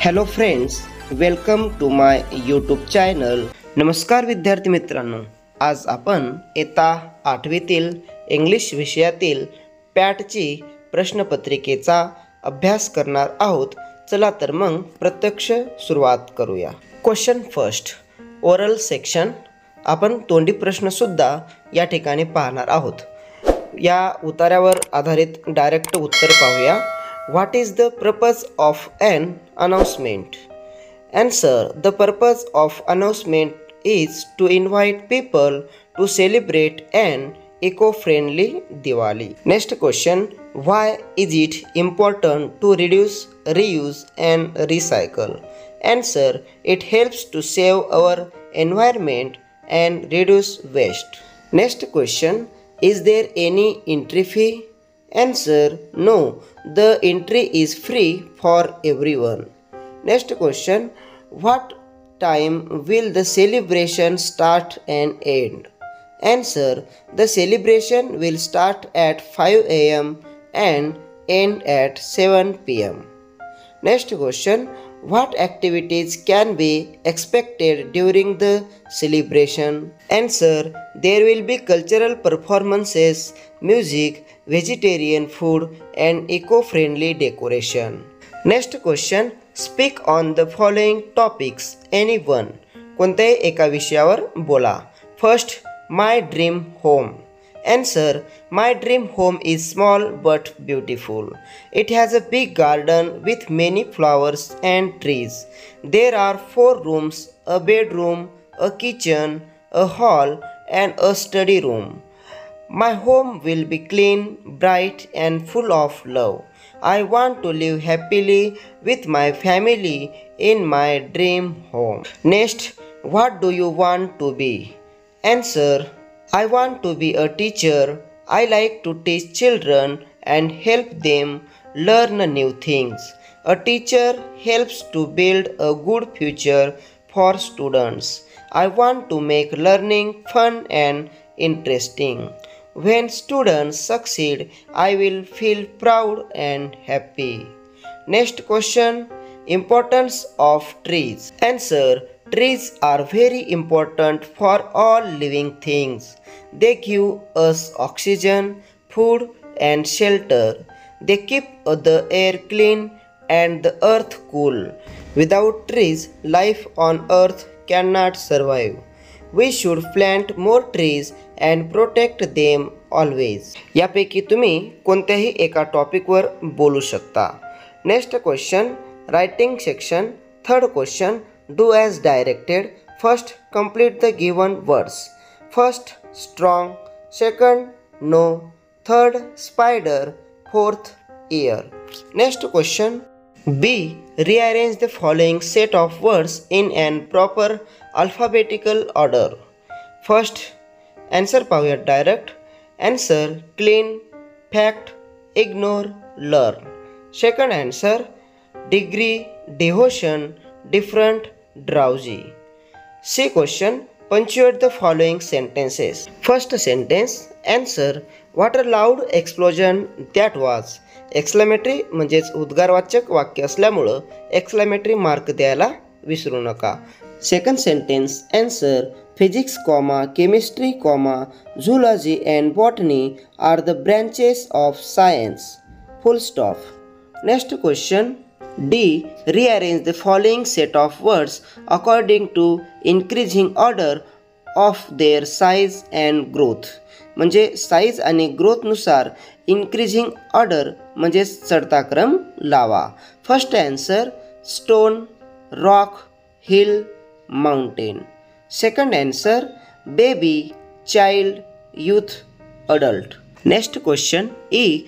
Hello friends, welcome to my YouTube channel. नमस्कार विद्यार्थी मित्रांनो, आज आपण इयत्ता 8वीतील इंग्लिश विषयातील पॅटची प्रश्नपत्रिकेचा अभ्यास करणार आहोत. चला तर मग प्रत्यक्ष सुरुवात करूया. Question first, oral section. आपण तोंडी प्रश्नसुद्धा या ठिकाणी पाहणार आहोत. या उतार्यावर आधारित डायरेक्ट उत्तर पाहूया. What is the purpose of an announcement? Answer: the purpose of announcement is to invite people to celebrate an eco-friendly Diwali. Next question: why is it important to reduce, reuse and recycle? Answer: it helps to save our environment and reduce waste. Next question: is there any entry fee? Answer: no, the entry is free for everyone. Next question: what time will the celebration start and end? Answer: the celebration will start at 5 a.m. and end at 7 p.m. Next question: what activities can be expected during the celebration? Answer: there will be cultural performances, music, vegetarian food and eco-friendly decoration. Next question: speak on the following topics. Any one. कोणत्याही एका विषयावर बोला. First, my dream home. Answer: my dream home is small but beautiful. It has a big garden with many flowers and trees. There are 4 rooms, a bedroom, a kitchen, a hall and a study room. My home will be clean, bright and full of love. I want to live happily with my family in my dream home. Next, what do you want to be? Answer: I want to be a teacher. I like to teach children and help them learn new things. A teacher helps to build a good future for students. I want to make learning fun and interesting. When students succeed, I will feel proud and happy. Next question: importance of trees. Answer: trees are very important for all living things. They give us oxygen, food and shelter. They keep the air clean and the earth cool. Without trees, life on earth cannot survive. We should plant more trees and protect them always. यापैकी तुम्ही कोणत्याही एका टॉपिकवर बोलू शकता. Next question, writing section. Third question, do as directed. First, complete the given words. First, strong. Second, no. Third, spider. Fourth, ear. Next question, B. Rearrange the following set of words in an proper alphabetical order. First, answer पाहूया direct. Answer: clean, fact, ignore, learn. Second answer: degree, devotion, different, drowsy. C question: punctuate the following sentences. First sentence: answer: what a loud explosion that was. Exclamatory म्हणजेच उद्गारवाचक वाक्य असल्यामुळं exclamatory mark द्यायला विसरू नका. Second sentence: answer: physics, chemistry, zoology and botany are the branches of science. Full stop. Next question: D. Rearrange the following set of words according to increasing order of their size and growth. म्हणजे size आणि ग्रोथनुसार increasing order म्हणजे चढता क्रम लावा. First answer: stone, rock, hill, mountain. Second answer: baby, child, youth, adult. Next question, E.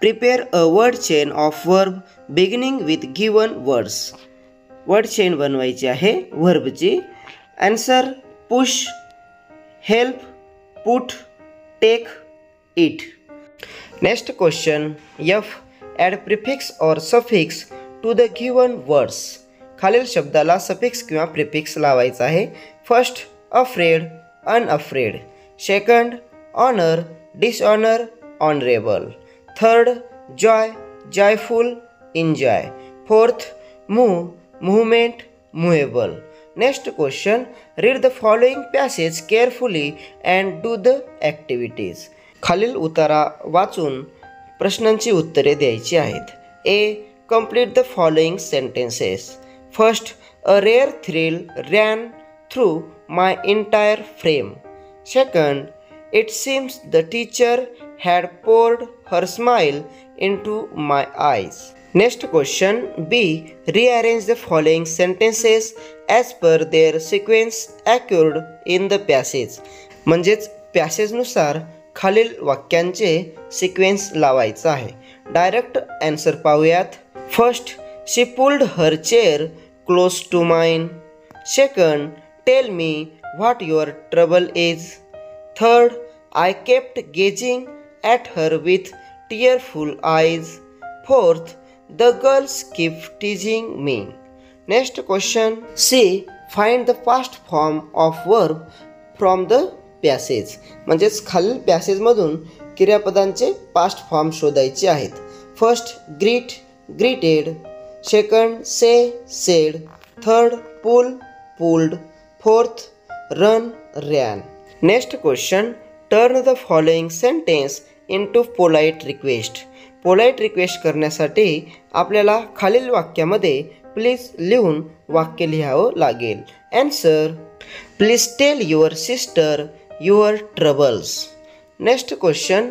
Prepare a word chain of verb beginning with given words. Word chain बनवायची आहे वर्बची. Answer: push, help, put, take, eat. Next question, F. Add prefix or suffix to the given words. खालील शब्दाला suffix किंवा prefix लावायचा आहे. First, afraid, unafraid. Second, honour, dishonour, honourable. Third, joy, joyful, enjoy. Fourth, move, movement, movable. Next question, read the following passage carefully and do the activities. खालील उतारा वाचून प्रश्नांची उत्तरे द्यायची आहेत. A. Complete the following sentences. First, a rare thrill ran through my entire frame. Second, it seems the teacher had poured her smile into my eyes. Next question, B. Rearrange the following sentences as per their sequence occurred in the passage. म्हणजेच पॅसेजनुसार खालील वाक्यांचे sequence लावायचा आहे. Direct answer पाहूयात. First, she pulled her chair close to mine. Second, tell me what your trouble is. Third, I kept gazing at her with tearful eyes. Fourth, the girls keep teasing me. Next question, C. Find the past form of verb from the passage. म्हणजेच खालील पॅसेजमधून क्रियापदांचे past form शोधायचे आहेत. First, greet, greeted. Second, say, said. Third, pull, pulled. Fourth, run, ran. Next question, turn the following sentence into polite request. Polite request करण्यासाठी आपल्याला खालील वाक्यामध्ये प्लीज लिहून वाक्य लिहावं लागेल. Answer, please tell your sister your troubles. Next question,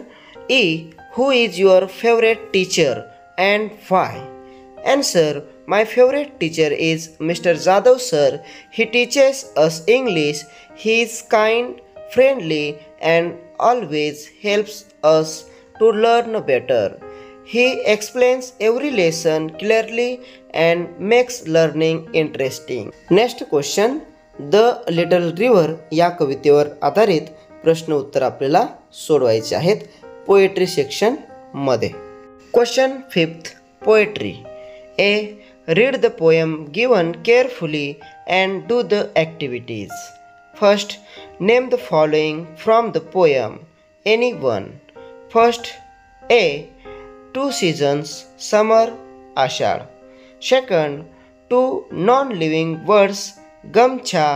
E. Who is your favorite teacher and why? Answer, my favorite teacher is Mr. Jadhav sir. He teaches us English. He is kind, friendly and always helps us to learn better. He explains every lesson clearly and makes learning interesting. Next question, The Little River या कवितेवर आधारित प्रश्न उत्तर आपल्याला सोडवायचे आहेत poetry section मध्ये. Question 5th, poetry. A. Read the poem given carefully and do the activities. First, name the following from the poem. Any one. First, A. 2 seasons, summer, Ashad. Second, 2 non-living words, Gamcha,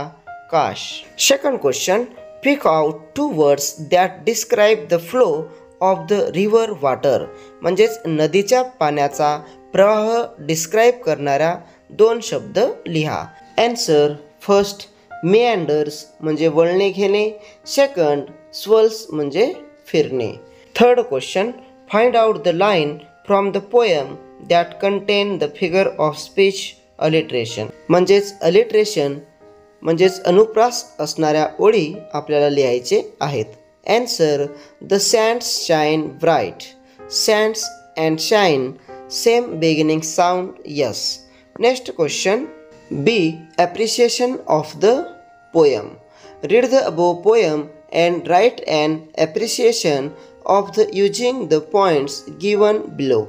Kash. Second question, pick out 2 words that describe the flow of the river water. म्हणजेच नदीच्या पाण्याचा प्रवाह describe करणाऱ्या 2 शब्द लिहा. Answer, first, मेअँडर्स म्हणजे वळणे घेणे. सेकंड, स्वर्ल्स म्हणजे फिरणे. Third question, find out the line from the poem that contain the figure of speech alliteration. म्हणजेच अलिट्रेशन म्हणजेच अनुप्रास असणाऱ्या ओळी आपल्याला लिहायचे आहेत. Answer, the sands shine bright. Sands and shine same beginning sound yes. Next question, B. Appreciation of the poem. Read the above poem and write and appreciation of the using the points given below.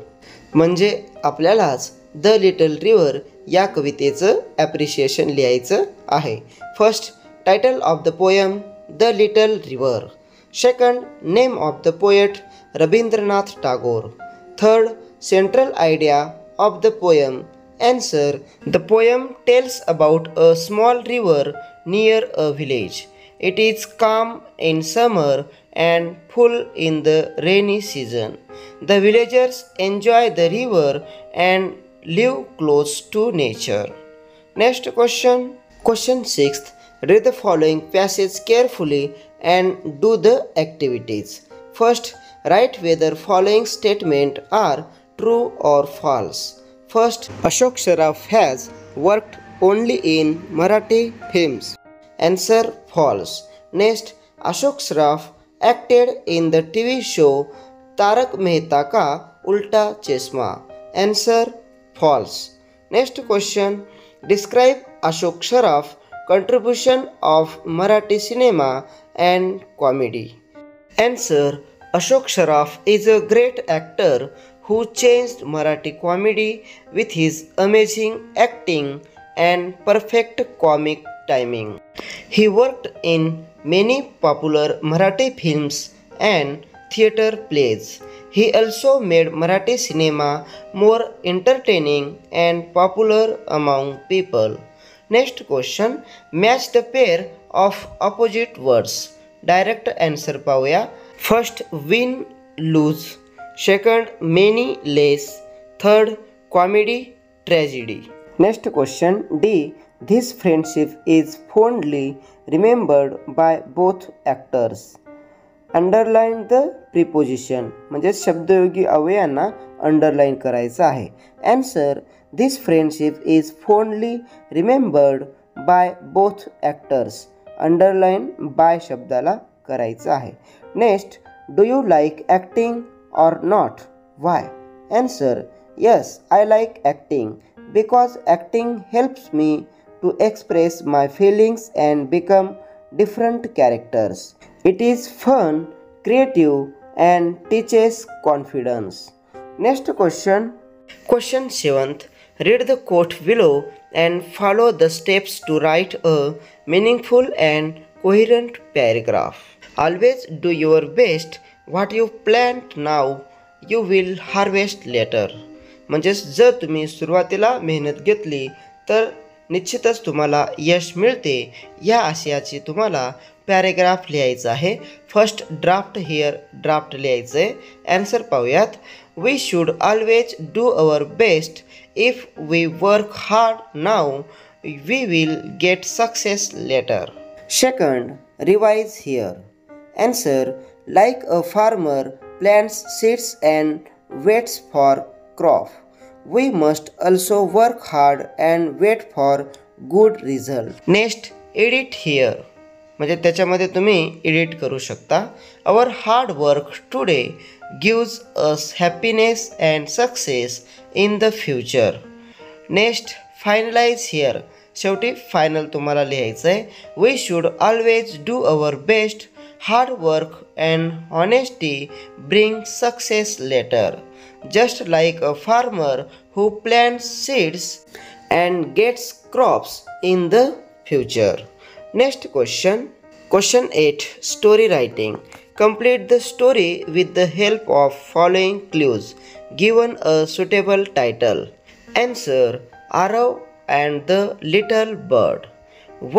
म्हणजे आपल्यालाच the little river या कवितेचं appreciation लिहायचं आहे. First, title of the poem the little river. Second, name of the poet Rabindranath Tagore. Third, central idea of the poem. Answer, the poem tells about a small river near a village. It is calm in summer and full in the rainy season. The villagers enjoy the river and live close to nature. Next question, question 6th. Read the following passage carefully and do the activities. First, write whether following statement are true or false. First, Ashok Sharaf has worked only in Marathi films. Answer, false. Next, Ashok Sharaf acted in the TV show Tarak Mehta Ka Ulta Chashma. Answer, false. Next question, describe Ashok Sharaf contribution of Marathi cinema and comedy. Answer, Ashok Sharaf is a great actor who changed Marathi comedy with his amazing acting and perfect comic timing. He worked in many popular Marathi films and theatre plays. He also made Marathi cinema more entertaining and popular among people. Next question. Match the pair of opposite words. Direct answer पाहूया. First, win, lose. Second, many, less. Third, comedy, tragedy. Next question. D. This friendship is fondly remembered by both actors. Underline the preposition म्हणजे शब्दयोगी अवयांना underline करायचं आहे. Answer. This friendship is fondly remembered by both actors. Underline by शब्दाला करायचं आहे. Next. Do you like acting or not? Why? Answer. Yes, I like acting because acting helps me to express my feelings and become different characters. It is fun, creative and teaches confidence. Next question. Question 7th. Read the quote below and follow the steps to write a meaningful and coherent paragraph. Always do your best. What you plant now, you will harvest later. म्हणजेच जर तुम्ही सुरुवातीला मेहनत घेतली तर निश्चितच तुम्हाला यश मिळते. या आशयाची तुम्हाला पॅरेग्राफ लिहायचं आहे. फर्स्ट ड्राफ्ट हिअर ड्राफ्ट लिहायचं आहे. ॲन्सर पाहूयात. We should always do our best. If we work hard now we will get success later. Second, revise here. Answer. Like a farmer plants seeds and waits for crop, we must also work hard and wait for good result. Next, edit here म्हणजे त्याच्यामध्ये तुम्ही edit करू शकता. Our hard work today gives us happiness and success in the future. Next, finalize here. शेवटी final तुम्हाला लिहायचं आहे. We should always do our best. Hard work and honesty bring success later. Just like a farmer who plants seeds and gets crops in the future. Next question. Question 8. Story writing. Complete the story with the help of following clues. Given a suitable title. Answer. Arav and the Little Bird.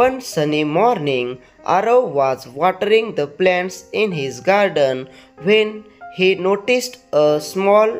One sunny morning, Arav was watering the plants in his garden when he noticed a small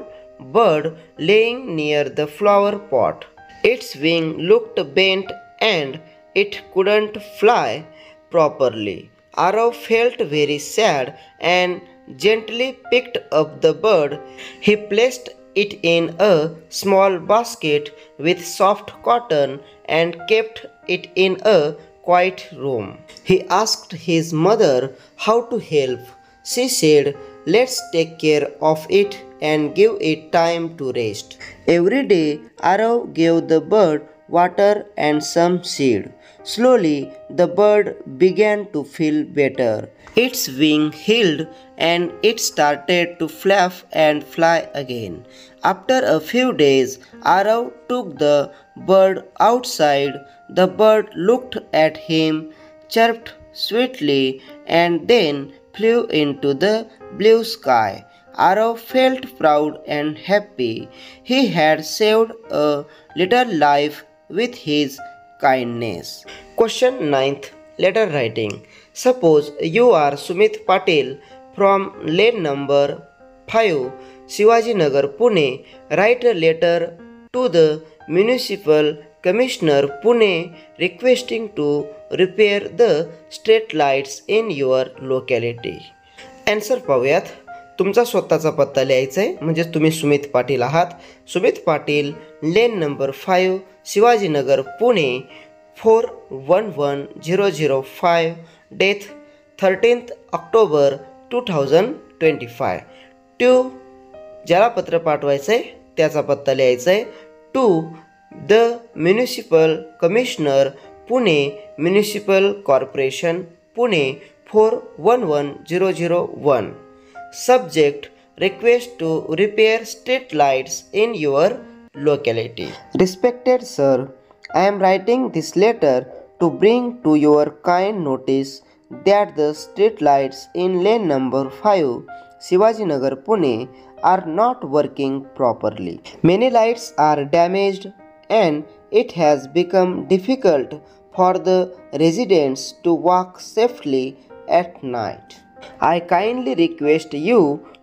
bird laying near the flower pot. Its wing looked bent and it couldn't fly properly. Arav felt very sad and gently picked up the bird. He placed it in a small basket with soft cotton and kept it in a quiet room. He asked his mother how to help. She said, "Let's take care of it and give it time to rest." Every day, Arav gave the bird water and some seed. Slowly, the bird began to feel better. Its wing healed and it started to flap and fly again. After a few days, Arav took the bird outside. The bird looked at him, chirped sweetly, and then flew into the blue sky. Arav felt proud and happy. He had saved a little life with his kindness. Question 9th. Letter writing. Suppose you are Sumit Patil from lane number 5, Shivaji Nagar, Pune. Write a letter to the Municipal Commissioner, Pune, requesting to repair the street lights in your locality. Answer पाहूयात. तुमचा स्वतःचा पत्ता लिहायचा आहे. म्हणजे तुम्ही सुमित पाटील आहात. Sumit Patil, lane number 5, Shivajinagar, Pune 411005. Date 13th October 2025. To ज्याला पत्र पाठवायचं आहे त्याचा पत्ता लिहायचा आहे. To the municipal commissioner, Pune municipal corporation, Pune 411001. Subject: request to repair street lights in your locality. Respected sir, I am writing this letter to bring to your kind notice that the street lights in lane number 5, Shivaji Nagar, Pune are not working properly. Many lights are damaged and it has become difficult for the residents to walk safely at night. I kindly request you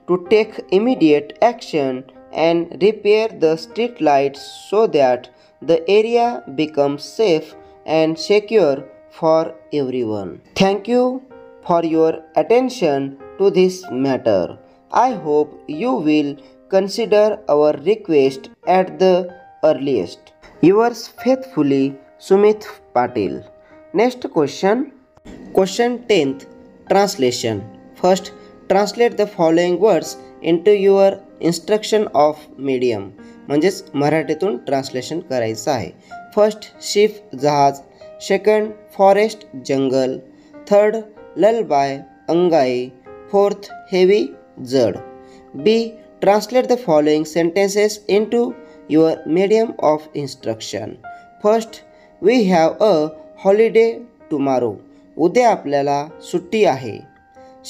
to take immediate action and repair the street lights so that the area becomes safe and secure for everyone. Thank you for your attention to this matter. I hope you will consider our request at the earliest. Yours faithfully, Sumit Patil. Next question. Question 10th. Translation. First, translate the following words into your instruction of medium. म्हणजेच मराठीतून translation करायचं आहे. First ship जहाज, second forest जंगल, third lullaby अंगाई, fourth heavy जड. B translate the following sentences into your medium of instruction. First we have a holiday tomorrow. उद्या आपल्याला सुट्टी आहे.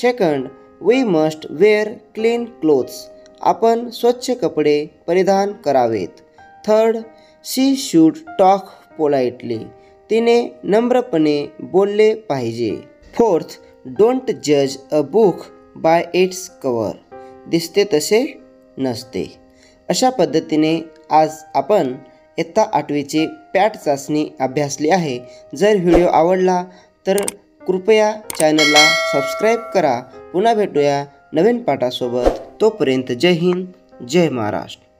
Second we must wear clean clothes. आपण स्वच्छ कपडे परिधान करावेत. Third she should talk politely. तिने नम्रपणे बोलले पाहिजे. फोर्थ डोंट जज a book by its cover. दिसते तसे नसते. अशा पद्धतीने आज आपण इयत्ता 8वीची पॅट चाचणी अभ्यासली आहे. जर व्हिडिओ आवडला तर कृपया चॅनलला सबस्क्राईब करा. पुन्हा भेटूया नवीन पाठासोबत. तोपर्यंत जय हिंद, जय महाराष्ट्र.